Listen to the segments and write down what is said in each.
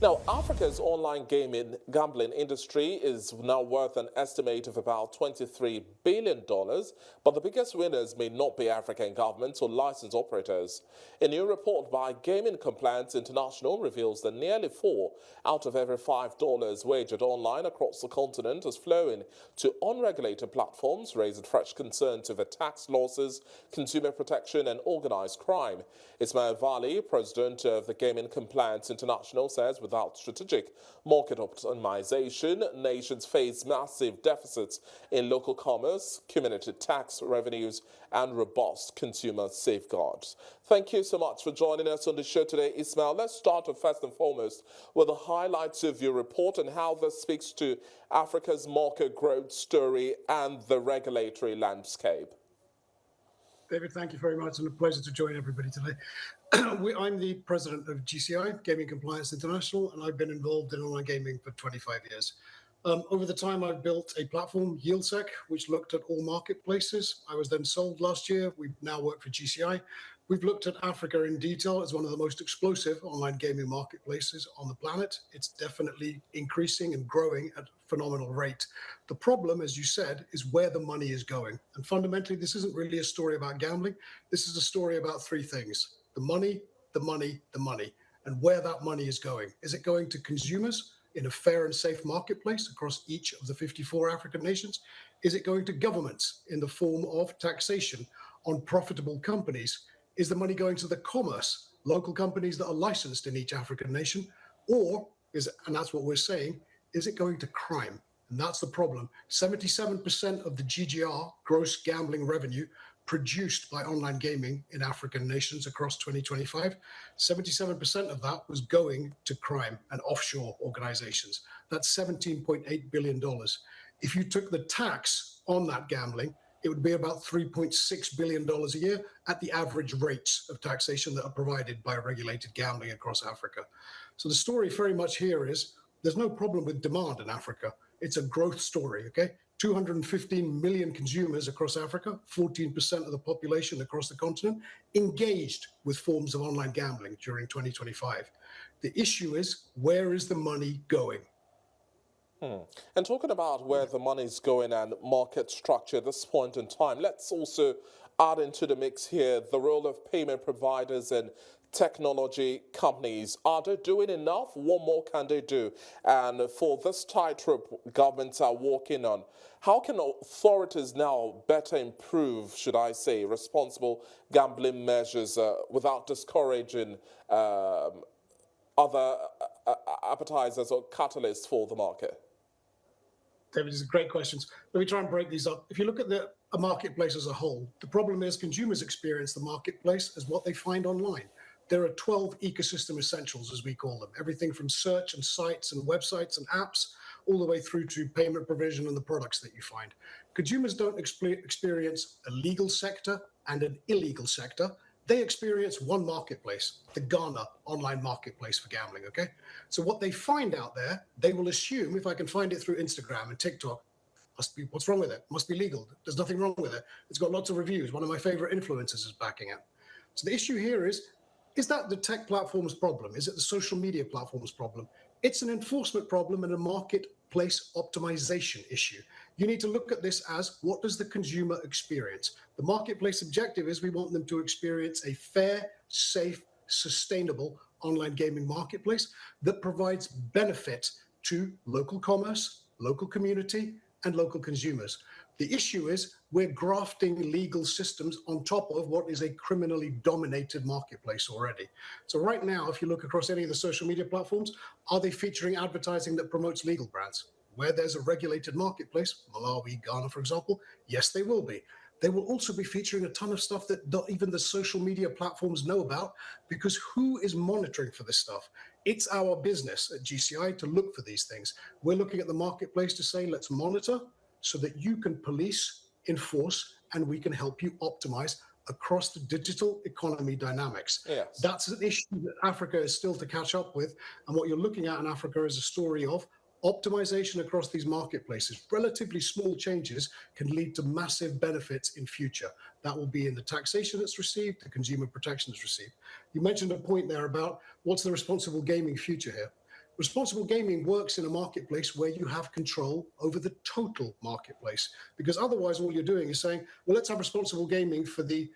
Now, Africa's online gaming gambling industry is now worth an estimate of about $23 billion, but the biggest winners may not be African governments or licensed operators. A new report by Gaming Compliance International reveals that nearly 4 out of every $5 wagered online across the continent is flowing to unregulated platforms, raising fresh concerns over tax losses, consumer protection and organized crime. Ismail Vali, president of the Gaming Compliance International, says without strategic market optimization, nations face massive deficits in local commerce, community tax revenues, and robust consumer safeguards. Thank you so much for joining us on the show today, Ismail. Let's start first and foremost with the highlights of your report and how this speaks to Africa's market growth story and the regulatory landscape. David, thank you very much, and a pleasure to join everybody today. I'm the president of GCI, Gaming Compliance International, and I've been involved in online gaming for 25 years. Over the time, I've built a platform, YieldSec, which looked at all marketplaces. I was then sold last year. We now work for GCI. We've looked at Africa in detail as one of the most explosive online gaming marketplaces on the planet. It's definitely increasing and growing at a phenomenal rate. The problem, as you said, is where the money is going. And fundamentally, this isn't really a story about gambling. This is a story about three things: the money, the money, the money, and where that money is going. Is it going to consumers in a fair and safe marketplace across each of the 54 African nations? Is it going to governments in the form of taxation on profitable companies? Is the money going to the commerce, local companies that are licensed in each African nation? Or is it, and that's what we're saying, is it going to crime? And that's the problem. 77% of the GGR, gross gambling revenue, produced by online gaming in African nations across 2025, 77% of that was going to crime and offshore organizations. That's $17.8 billion. If you took the tax on that gambling, it would be about $3.6 billion a year at the average rates of taxation that are provided by regulated gambling across Africa. So the story very much here is there's no problem with demand in Africa. It's a growth story, okay? 215 million consumers across Africa, 14% of the population across the continent, engaged with forms of online gambling during 2025. The issue is, where is the money going? And talking about where the money's going and market structure at this point in time, let's also add into the mix here the role of payment providers and technology companies. Are they doing enough? What more can they do? And for this tightrope governments are walking on, how can authorities now better improve, should I say, responsible gambling measures without discouraging other appetizers or catalysts for the market? David, these are great questions. Let me try and break these up. If you look at a marketplace as a whole, the problem is consumers experience the marketplace as what they find online. There are 12 ecosystem essentials, as we call them, everything from search and sites and websites and apps, all the way through to payment provision and the products that you find. Consumers don't experience a legal sector and an illegal sector. They experience one marketplace, the Ghana online marketplace for gambling, okay? So what they find out there, they will assume, if I can find it through Instagram and TikTok, must be, what's wrong with it? Must be legal. There's nothing wrong with it. It's got lots of reviews. One of my favorite influencers is backing it. So the issue here is that the tech platform's problem? Is it the social media platform's problem? It's an enforcement problem and a marketplace optimization issue. You need to look at this as, what does the consumer experience? The marketplace objective is we want them to experience a fair, safe, sustainable online gaming marketplace that provides benefit to local commerce, local community, and local consumers. The issue is we're grafting legal systems on top of what is a criminally dominated marketplace already. So right now, if you look across any of the social media platforms, are they featuring advertising that promotes legal brands? Where there's a regulated marketplace, Malawi, Ghana, for example, yes, they will be. They will also be featuring a ton of stuff that not even the social media platforms know about, because who is monitoring for this stuff? It's our business at GCI to look for these things. We're looking at the marketplace to say, let's monitor so that you can police, enforce, and we can help you optimize across the digital economy dynamics. Yes. That's an issue that Africa is still to catch up with. And what you're looking at in Africa is a story of optimization across these marketplaces. Relatively small changes can lead to massive benefits in future. That will be in the taxation that's received, the consumer protection that's received. You mentioned a point there about what's the responsible gaming future here. Responsible gaming works in a marketplace where you have control over the total marketplace, because otherwise all you're doing is saying, well, let's have responsible gaming for the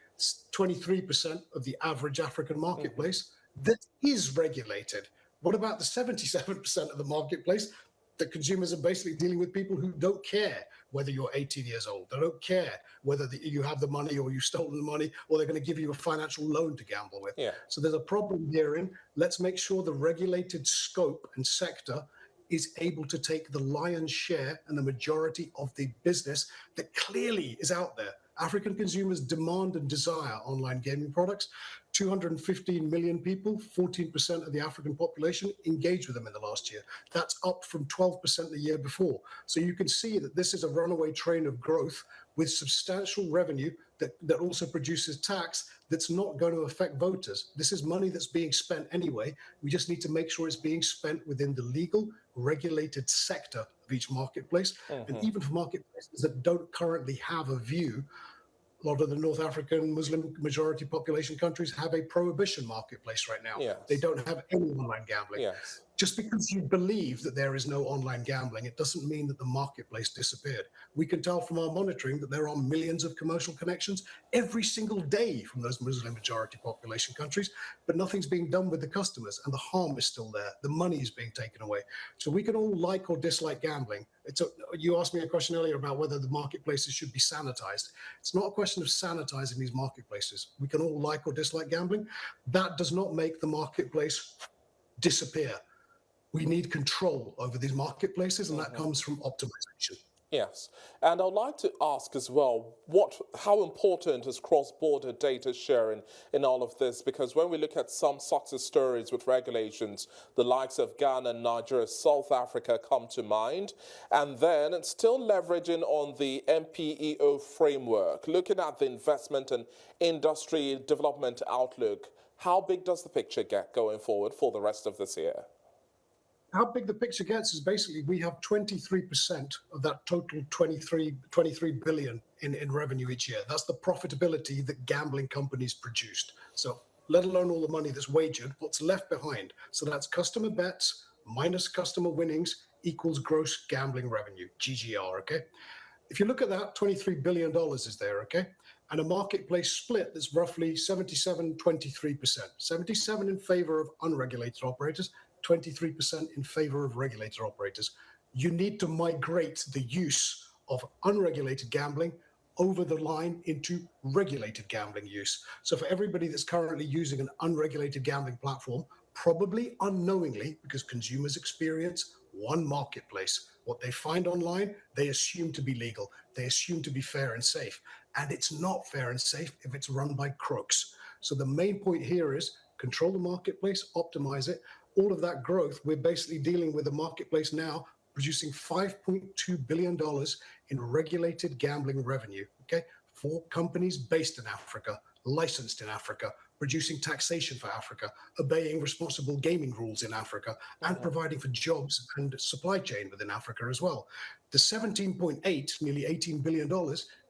23% of the average African marketplace that is regulated. What about the 77% of the marketplace that consumers are basically dealing with people who don't care whether you're 18 years old? They don't care whether you have the money or you've stolen the money, or they're going to give you a financial loan to gamble with. Yeah. So there's a problem herein. Let's make sure the regulated scope and sector is able to take the lion's share and the majority of the business that clearly is out there. African consumers demand and desire online gaming products. 215 million people, 14% of the African population, engaged with them in the last year. That's up from 12% the year before. So you can see that this is a runaway train of growth with substantial revenue that also produces tax that's not going to affect voters. This is money that's being spent anyway. We just need to make sure it's being spent within the legal, regulated sector of each marketplace. And even for marketplaces that don't currently have a view, a lot of the North African Muslim majority population countries have a prohibition marketplace right now. Yes. They don't have any online gambling. Yes. Just because you believe that there is no online gambling, it doesn't mean that the marketplace disappeared. We can tell from our monitoring that there are millions of commercial connections every single day from those Muslim majority population countries, but nothing's being done with the customers, and the harm is still there. The money is being taken away. So we can all like or dislike gambling. You asked me a question earlier about whether the marketplaces should be sanitized. It's not a question of sanitizing these marketplaces. We can all like or dislike gambling. That does not make the marketplace disappear. We need control over these marketplaces, and that comes from optimization. Yes, and I'd like to ask as well, how important is cross-border data sharing in all of this? Because when we look at some success stories with regulations, the likes of Ghana, Nigeria, South Africa come to mind, and then it's still leveraging on the MPEO framework, looking at the investment and industry development outlook. How big does the picture get going forward for the rest of this year? How big the picture gets is basically we have 23% of that total 23 billion in revenue each year. That's the profitability that gambling companies produced. So let alone all the money that's wagered, what's left behind. So that's customer bets minus customer winnings equals gross gambling revenue, GGR, okay? If you look at that, $23 billion is there, okay? And a marketplace split that's roughly 77-23%. 77 in favor of unregulated operators, 23% in favor of regulated operators. You need to migrate the use of unregulated gambling over the line into regulated gambling use. So for everybody that's currently using an unregulated gambling platform, probably unknowingly, because consumers experience one marketplace. What they find online, they assume to be legal. They assume to be fair and safe. And it's not fair and safe if it's run by crooks. So the main point here is control the marketplace, optimize it. All of that growth, we're basically dealing with a marketplace now producing $5.2 billion in regulated gambling revenue, okay, for companies based in Africa, licensed in Africa, producing taxation for Africa, obeying responsible gaming rules in Africa, and providing for jobs and supply chain within Africa as well. The 17.8, nearly $18 billion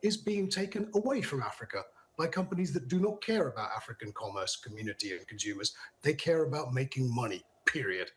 is being taken away from Africa by companies that do not care about African commerce, community, and consumers. They care about making money, period.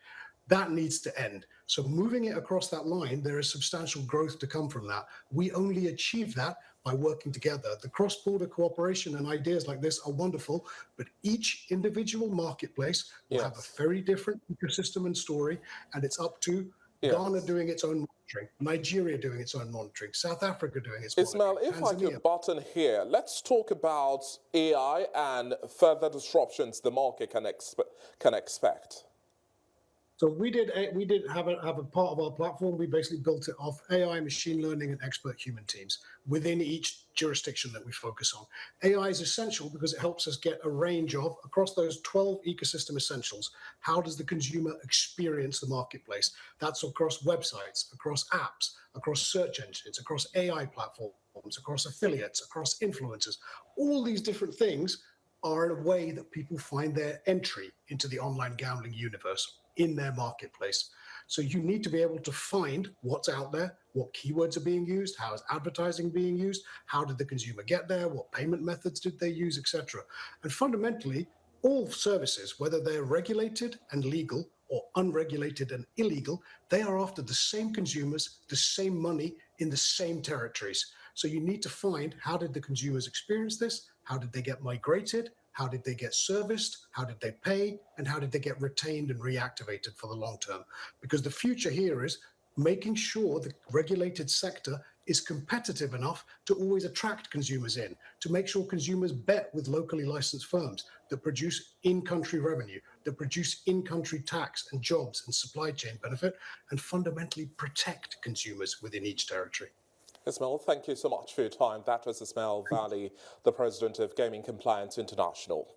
That needs to end. So moving it across that line, there is substantial growth to come from that. We only achieve that by working together. The cross-border cooperation and ideas like this are wonderful, but each individual marketplace will have a very different ecosystem and story, and it's up to Ghana doing its own monitoring, Nigeria doing its own monitoring, South Africa doing its Ismail, monitoring. if I could button here, let's talk about AI and further disruptions the market can expect. So we did have a part of our platform. We basically built it off AI, machine learning, and expert human teams within each jurisdiction that we focus on. AI is essential because it helps us get a range of, across those 12 ecosystem essentials, how does the consumer experience the marketplace? That's across websites, across apps, across search engines, across AI platforms, across affiliates, across influencers. All these different things are in a way that people find their entry into the online gambling universe in their marketplace. So you need to be able to find what's out there, what keywords are being used, how is advertising being used, how did the consumer get there, what payment methods did they use, etc. And fundamentally, all services, whether they're regulated and legal or unregulated and illegal, they are after the same consumers, the same money in the same territories. So you need to find, how did the consumers experience this? How did they get migrated? How did they get serviced? How did they pay? And how did they get retained and reactivated for the long term? Because the future here is making sure the regulated sector is competitive enough to always attract consumers in, to make sure consumers bet with locally licensed firms that produce in-country revenue, that produce in-country tax and jobs and supply chain benefit, and fundamentally protect consumers within each territory. Ismail, thank you so much for your time. That was Ismail Vali, the president of Gaming Compliance International.